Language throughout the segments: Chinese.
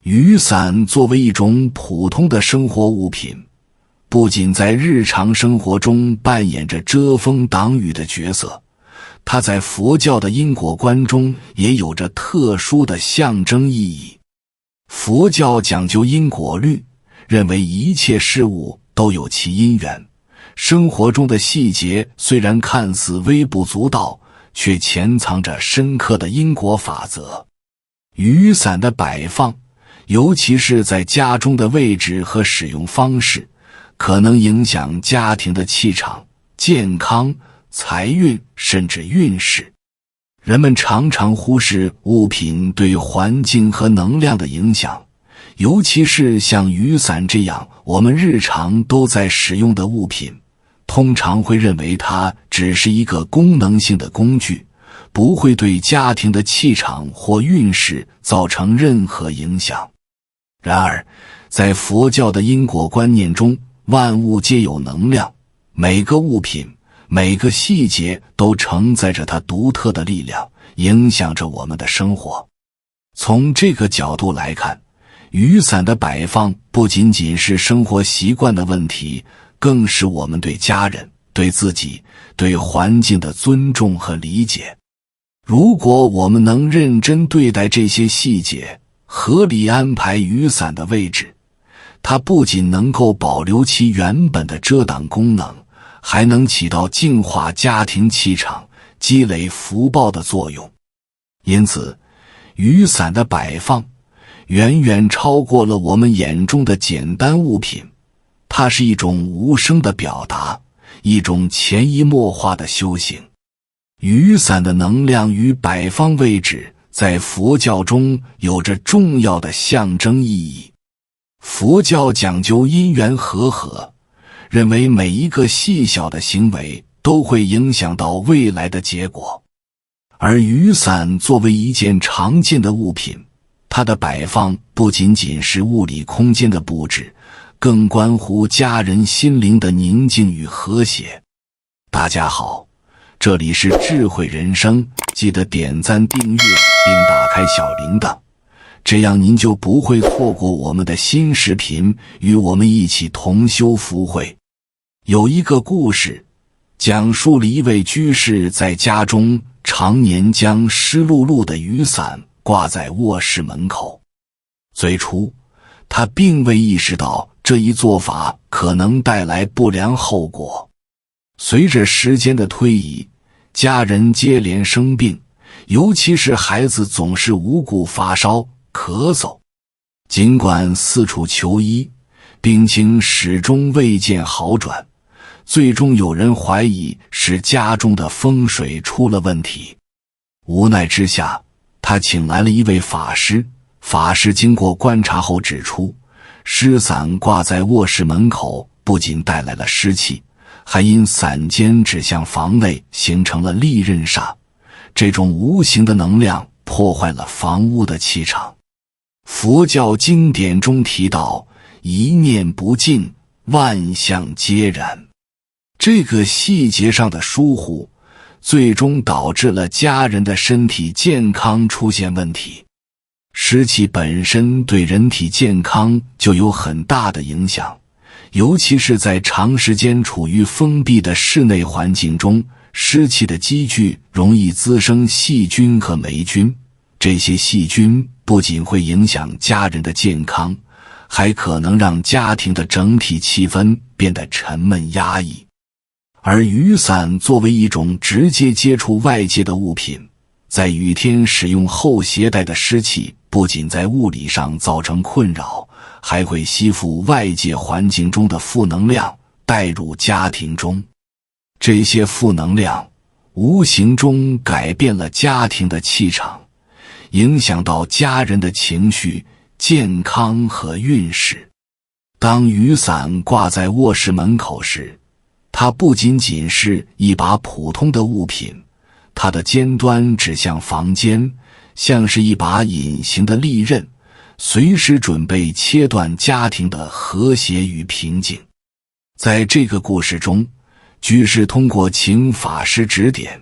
雨伞作为一种普通的生活物品，不仅在日常生活中扮演着遮风挡雨的角色，它在佛教的因果观中也有着特殊的象征意义。佛教讲究因果律，认为一切事物都有其因缘，生活中的细节虽然看似微不足道，却潜藏着深刻的因果法则。雨伞的摆放，尤其是在家中的位置和使用方式，可能影响家庭的气场、健康、财运，甚至运势。人们常常忽视物品对环境和能量的影响，尤其是像雨伞这样我们日常都在使用的物品，通常会认为它只是一个功能性的工具，不会对家庭的气场或运势造成任何影响。然而，在佛教的因果观念中，万物皆有能量，每个物品、每个细节都承载着它独特的力量，影响着我们的生活。从这个角度来看，雨伞的摆放不仅仅是生活习惯的问题，更是我们对家人、对自己、对环境的尊重和理解。如果我们能认真对待这些细节，合理安排雨伞的位置，它不仅能够保留其原本的遮挡功能，还能起到净化家庭气场、积累福报的作用。因此，雨伞的摆放远远超过了我们眼中的简单物品，它是一种无声的表达，一种潜移默化的修行。雨伞的能量与摆放位置在佛教中有着重要的象征意义。佛教讲究因缘和合，认为每一个细小的行为都会影响到未来的结果。而雨伞作为一件常见的物品，它的摆放不仅仅是物理空间的布置，更关乎家人心灵的宁静与和谐。大家好，这里是智慧人生，记得点赞订阅并打开小铃铛，这样您就不会错过我们的新视频，与我们一起同修福慧。有一个故事，讲述了一位居士在家中常年将湿漉漉的雨伞挂在卧室门口。最初，他并未意识到这一做法可能带来不良后果。随着时间的推移，家人接连生病，尤其是孩子总是无故发烧、咳嗽。尽管四处求医，病情始终未见好转，最终有人怀疑是家中的风水出了问题。无奈之下，他请来了一位法师。法师经过观察后指出，湿伞挂在卧室门口不仅带来了湿气，还因伞尖指向房内形成了利刃煞，这种无形的能量破坏了房屋的气场。佛教经典中提到，一念不净，万象皆然。这个细节上的疏忽，最终导致了家人的身体健康出现问题。湿气本身对人体健康就有很大的影响，尤其是在长时间处于封闭的室内环境中，湿气的积聚容易滋生细菌和霉菌。这些细菌不仅会影响家人的健康，还可能让家庭的整体气氛变得沉闷压抑。而雨伞作为一种直接接触外界的物品，在雨天使用后携带的湿气不仅在物理上造成困扰，还会吸附外界环境中的负能量，带入家庭中。这些负能量无形中改变了家庭的气场，影响到家人的情绪、健康和运势。当雨伞挂在卧室门口时，它不仅仅是一把普通的物品，它的尖端指向房间，像是一把隐形的利刃，随时准备切断家庭的和谐与平静。在这个故事中，居士通过请法师指点，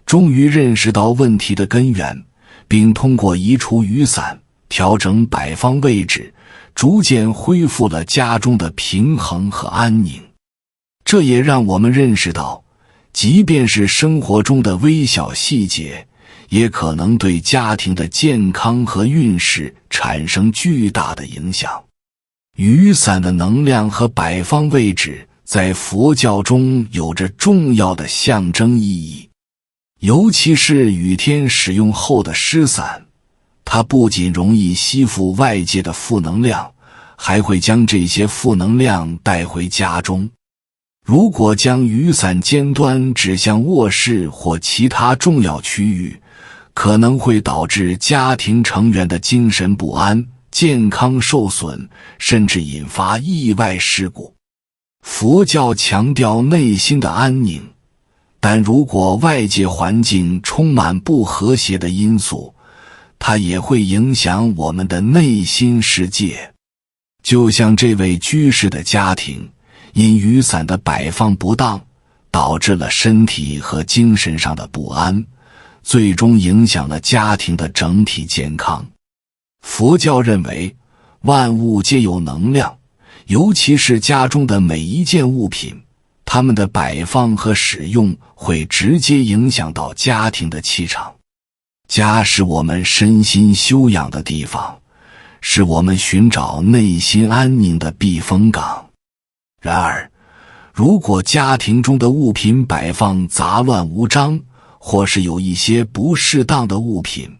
终于认识到问题的根源，并通过移除雨伞，调整摆放位置，逐渐恢复了家中的平衡和安宁。这也让我们认识到，即便是生活中的微小细节，也可能对家庭的健康和运势产生巨大的影响。雨伞的能量和摆放位置在佛教中有着重要的象征意义，尤其是雨天使用后的湿伞，它不仅容易吸附外界的负能量，还会将这些负能量带回家中。如果将雨伞尖端指向卧室或其他重要区域，可能会导致家庭成员的精神不安、健康受损，甚至引发意外事故。佛教强调内心的安宁，但如果外界环境充满不和谐的因素，它也会影响我们的内心世界。就像这位居士的家庭，因雨伞的摆放不当，导致了身体和精神上的不安，最终影响了家庭的整体健康。佛教认为，万物皆有能量，尤其是家中的每一件物品，它们的摆放和使用会直接影响到家庭的气场。家是我们身心修养的地方，是我们寻找内心安宁的避风港。然而，如果家庭中的物品摆放杂乱无章，或是有一些不适当的物品，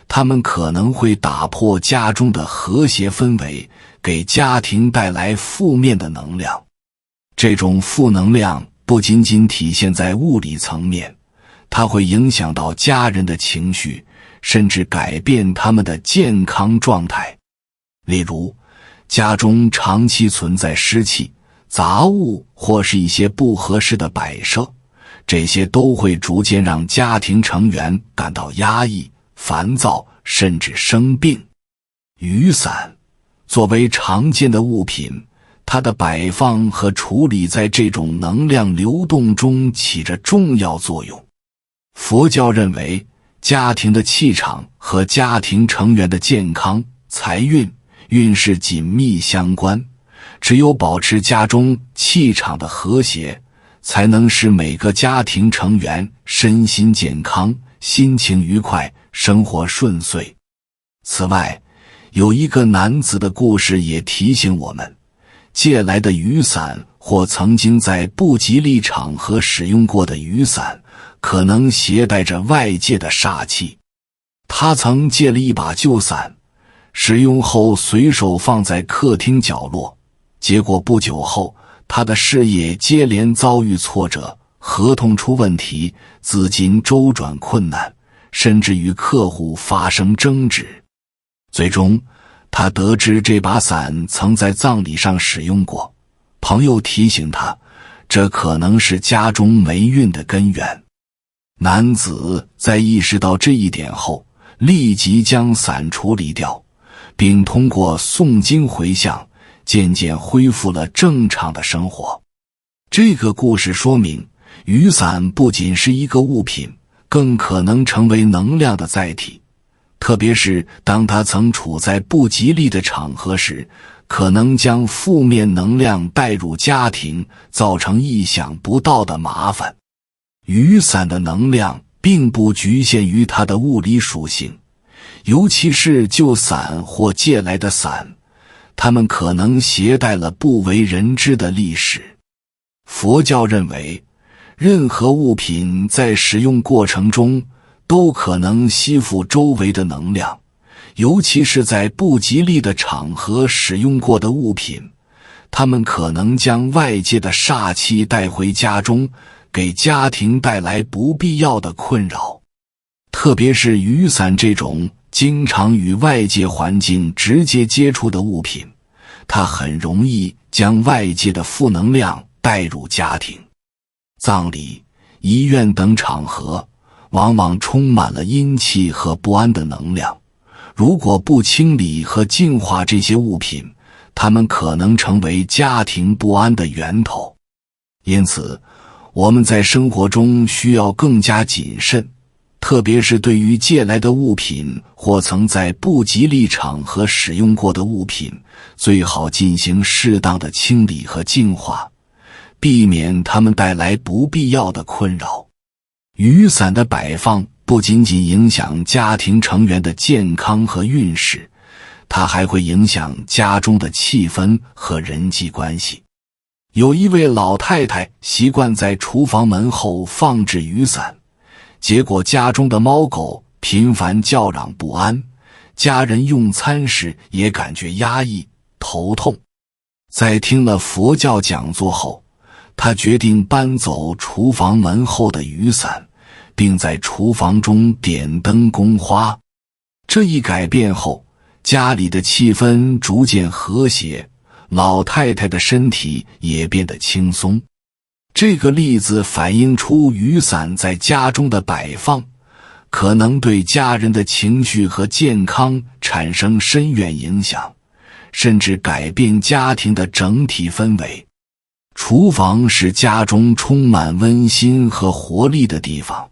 它们可能会打破家中的和谐氛围，给家庭带来负面的能量。这种负能量不仅仅体现在物理层面，它会影响到家人的情绪，甚至改变他们的健康状态。例如，家中长期存在湿气、杂物或是一些不合适的摆设，这些都会逐渐让家庭成员感到压抑、烦躁，甚至生病。雨伞作为常见的物品，它的摆放和处理在这种能量流动中起着重要作用。佛教认为，家庭的气场和家庭成员的健康、财运、运势紧密相关，只有保持家中气场的和谐，才能使每个家庭成员身心健康、心情愉快、生活顺遂。此外，有一个男子的故事也提醒我们，借来的雨伞或曾经在不吉利场合使用过的雨伞，可能携带着外界的煞气。他曾借了一把旧伞，使用后随手放在客厅角落，结果不久后，他的事业接连遭遇挫折，合同出问题，资金周转困难，甚至与客户发生争执。最终，他得知这把伞曾在葬礼上使用过，朋友提醒他，这可能是家中霉运的根源。男子在意识到这一点后，立即将伞处理掉，并通过诵经回向，渐渐恢复了正常的生活。这个故事说明，雨伞不仅是一个物品，更可能成为能量的载体。特别是当它曾处在不吉利的场合时，可能将负面能量带入家庭，造成意想不到的麻烦。雨伞的能量并不局限于它的物理属性，尤其是旧伞或借来的伞，它们可能携带了不为人知的历史。佛教认为，任何物品在使用过程中都可能吸附周围的能量，尤其是在不吉利的场合使用过的物品，它们可能将外界的煞气带回家中，给家庭带来不必要的困扰。特别是雨伞这种经常与外界环境直接接触的物品，它很容易将外界的负能量带入家庭。葬礼、医院等场合往往充满了阴气和不安的能量，如果不清理和净化这些物品，它们可能成为家庭不安的源头。因此，我们在生活中需要更加谨慎，特别是对于借来的物品或曾在不吉利场合使用过的物品，最好进行适当的清理和净化，避免它们带来不必要的困扰。雨伞的摆放不仅仅影响家庭成员的健康和运势，它还会影响家中的气氛和人际关系。有一位老太太习惯在厨房门后放置雨伞，结果家中的猫狗频繁叫嚷不安，家人用餐时也感觉压抑、头痛。在听了佛教讲座后，他决定搬走厨房门后的雨伞，并在厨房中点灯供花。这一改变后，家里的气氛逐渐和谐，老太太的身体也变得轻松。这个例子反映出雨伞在家中的摆放可能对家人的情绪和健康产生深远影响，甚至改变家庭的整体氛围。厨房是家中充满温馨和活力的地方，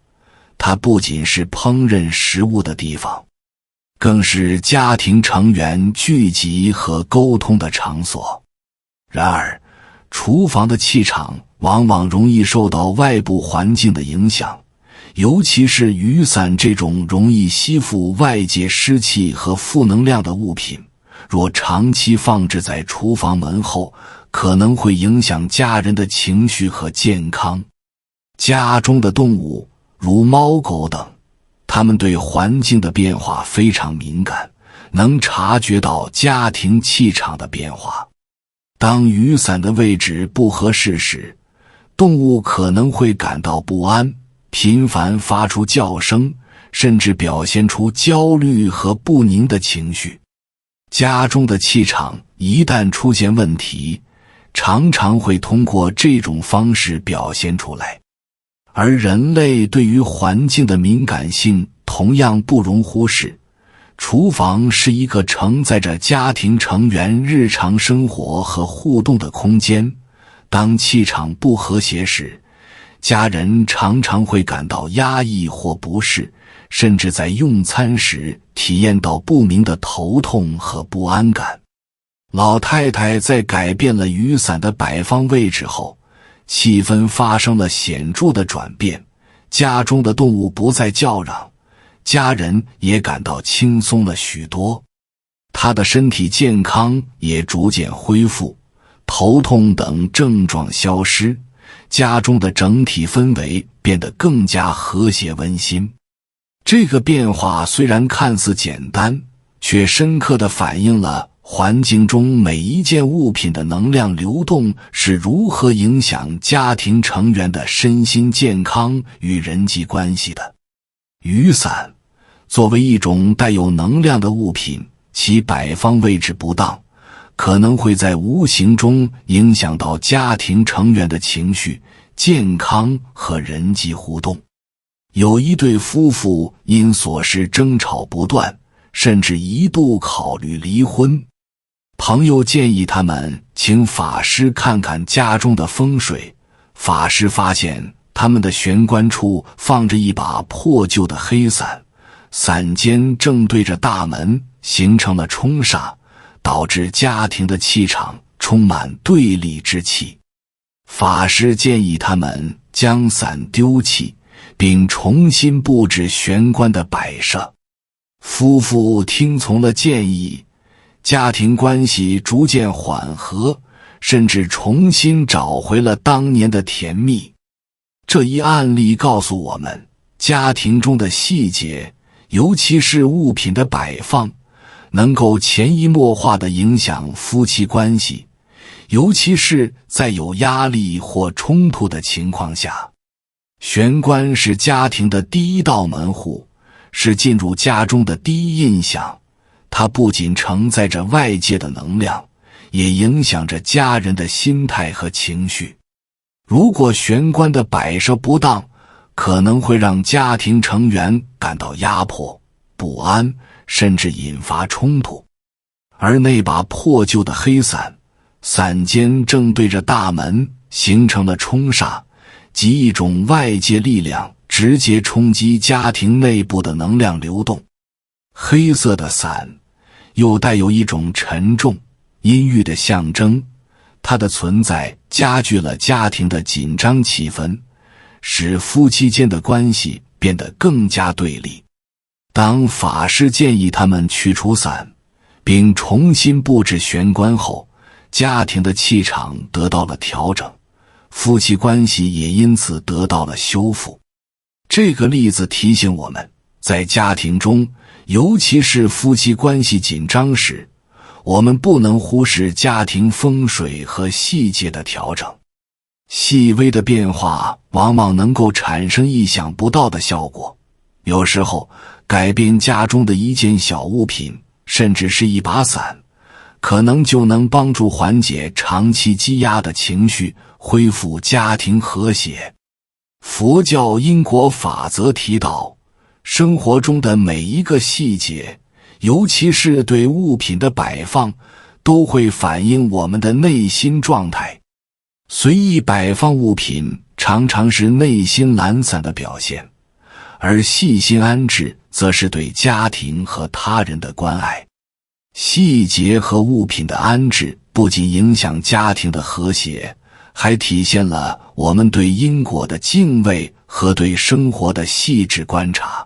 它不仅是烹饪食物的地方，更是家庭成员聚集和沟通的场所。然而，厨房的气场往往容易受到外部环境的影响，尤其是雨伞这种容易吸附外界湿气和负能量的物品，若长期放置在厨房门后，可能会影响家人的情绪和健康。家中的动物，如猫狗等，它们对环境的变化非常敏感，能察觉到家庭气场的变化。当雨伞的位置不合适时，动物可能会感到不安，频繁发出叫声，甚至表现出焦虑和不宁的情绪。家中的气场一旦出现问题，常常会通过这种方式表现出来。而人类对于环境的敏感性同样不容忽视。厨房是一个承载着家庭成员日常生活和互动的空间，当气场不和谐时，家人常常会感到压抑或不适，甚至在用餐时体验到不明的头痛和不安感。老太太在改变了雨伞的摆放位置后，气氛发生了显著的转变，家中的动物不再叫嚷，家人也感到轻松了许多。她的身体健康也逐渐恢复，头痛等症状消失，家中的整体氛围变得更加和谐温馨。这个变化虽然看似简单，却深刻地反映了环境中每一件物品的能量流动是如何影响家庭成员的身心健康与人际关系的。雨伞作为一种带有能量的物品，其摆放位置不当，可能会在无形中影响到家庭成员的情绪、健康和人际互动。有一对夫妇因琐事争吵不断，甚至一度考虑离婚。朋友建议他们请法师看看家中的风水，法师发现他们的玄关处放着一把破旧的黑伞，伞尖正对着大门，形成了冲煞，导致家庭的气场充满对立之气。法师建议他们将伞丢弃，并重新布置玄关的摆设。夫妇听从了建议，家庭关系逐渐缓和，甚至重新找回了当年的甜蜜。这一案例告诉我们，家庭中的细节，尤其是物品的摆放，能够潜移默化地影响夫妻关系，尤其是在有压力或冲突的情况下。玄关是家庭的第一道门户，是进入家中的第一印象，它不仅承载着外界的能量，也影响着家人的心态和情绪。如果玄关的摆设不当，可能会让家庭成员感到压迫、不安，甚至引发冲突。而那把破旧的黑伞，伞尖正对着大门，形成了冲煞，即一种外界力量直接冲击家庭内部的能量流动。黑色的伞又带有一种沉重、阴郁的象征，它的存在加剧了家庭的紧张气氛，使夫妻间的关系变得更加对立。当法师建议他们取除伞，并重新布置玄关后，家庭的气场得到了调整，夫妻关系也因此得到了修复。这个例子提醒我们，在家庭中，尤其是夫妻关系紧张时，我们不能忽视家庭风水和细节的调整。细微的变化往往能够产生意想不到的效果。有时候，改变家中的一件小物品，甚至是一把伞，可能就能帮助缓解长期积压的情绪，恢复家庭和谐。佛教因果法则提到，生活中的每一个细节，尤其是对物品的摆放，都会反映我们的内心状态。随意摆放物品常常是内心懒散的表现，而细心安置则是对家庭和他人的关爱。细节和物品的安置不仅影响家庭的和谐，还体现了我们对因果的敬畏和对生活的细致观察。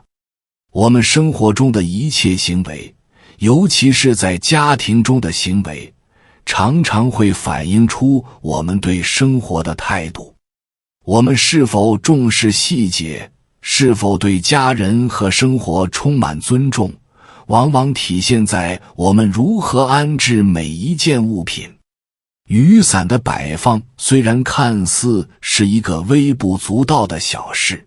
我们生活中的一切行为，尤其是在家庭中的行为，常常会反映出我们对生活的态度。我们是否重视细节，是否对家人和生活充满尊重，往往体现在我们如何安置每一件物品。雨伞的摆放虽然看似是一个微不足道的小事，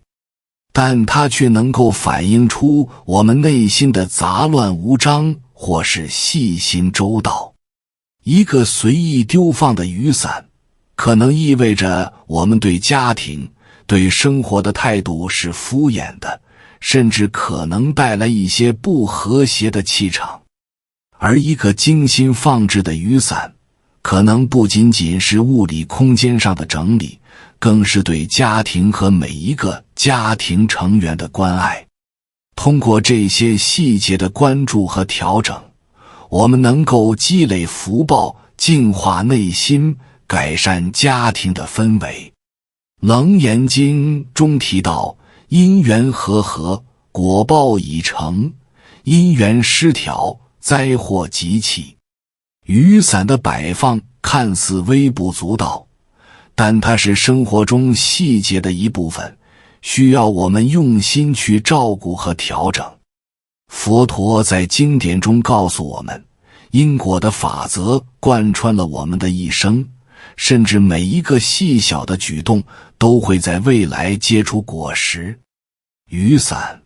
但它却能够反映出我们内心的杂乱无章或是细心周到。一个随意丢放的雨伞，可能意味着我们对家庭、对生活的态度是敷衍的，甚至可能带来一些不和谐的气场。而一个精心放置的雨伞，可能不仅仅是物理空间上的整理，更是对家庭和每一个家庭成员的关爱。通过这些细节的关注和调整，我们能够积累福报，净化内心，改善家庭的氛围。楞严经中提到，因缘和合，果报已成，因缘失调，灾祸即起。雨伞的摆放看似微不足道，但它是生活中细节的一部分，需要我们用心去照顾和调整。佛陀在经典中告诉我们，因果的法则贯穿了我们的一生，甚至每一个细小的举动都会在未来结出果实。雨伞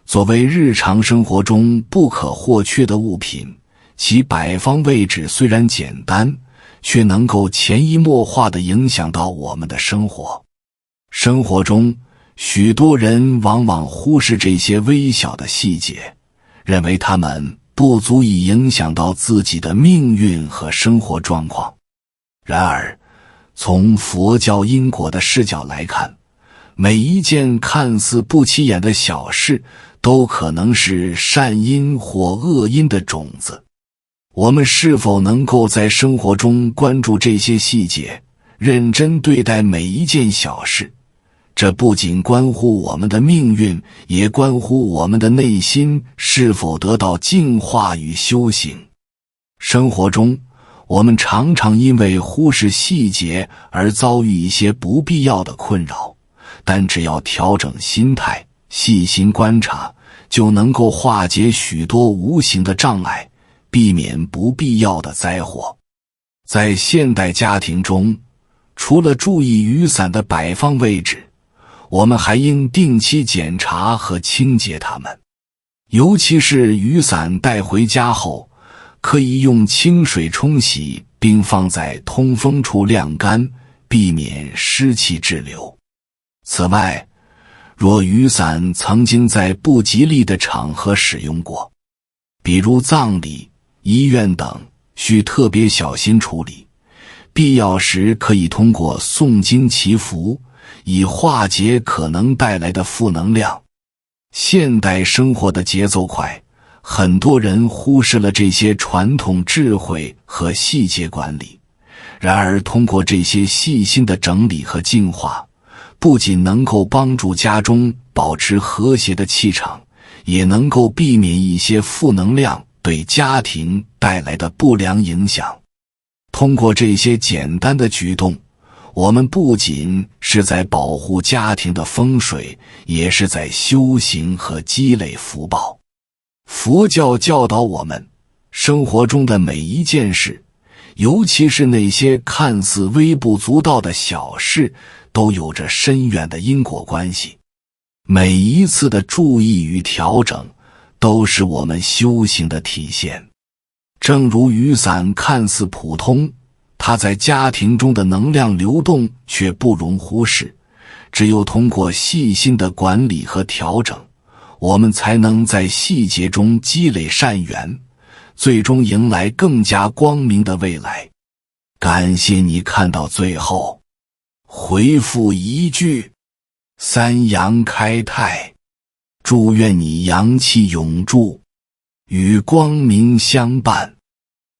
作为日常生活中不可或缺的物品，其摆放位置虽然简单，却能够潜移默化地影响到我们的生活。生活中，许多人往往忽视这些微小的细节，认为它们不足以影响到自己的命运和生活状况。然而，从佛教因果的视角来看，每一件看似不起眼的小事，都可能是善因或恶因的种子。我们是否能够在生活中关注这些细节，认真对待每一件小事？这不仅关乎我们的命运，也关乎我们的内心是否得到净化与修行。生活中，我们常常因为忽视细节而遭遇一些不必要的困扰，但只要调整心态，细心观察，就能够化解许多无形的障碍，避免不必要的灾祸。在现代家庭中，除了注意雨伞的摆放位置，我们还应定期检查和清洁它们。尤其是雨伞带回家后，可以用清水冲洗，并放在通风处晾干，避免湿气滞留。此外，若雨伞曾经在不吉利的场合使用过，比如葬礼、医院等，需特别小心处理。必要时可以通过诵经祈福，以化解可能带来的负能量。现代生活的节奏快，很多人忽视了这些传统智慧和细节管理。然而通过这些细心的整理和净化，不仅能够帮助家中保持和谐的气场，也能够避免一些负能量对家庭带来的不良影响。通过这些简单的举动，我们不仅是在保护家庭的风水，也是在修行和积累福报。佛教教导我们，生活中的每一件事，尤其是那些看似微不足道的小事，都有着深远的因果关系。每一次的注意与调整，都是我们修行的体现。正如雨伞看似普通，它在家庭中的能量流动却不容忽视。只有通过细心的管理和调整，我们才能在细节中积累善缘，最终迎来更加光明的未来。感谢你看到最后，回复一句三阳开泰，祝愿你阳气永驻，与光明相伴。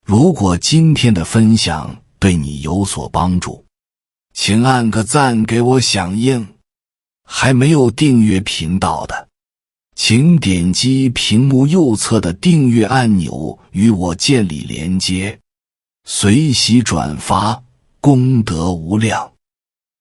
如果今天的分享对你有所帮助，请按个赞给我响应。还没有订阅频道的，请点击屏幕右侧的订阅按钮与我建立连接，随喜转发，功德无量。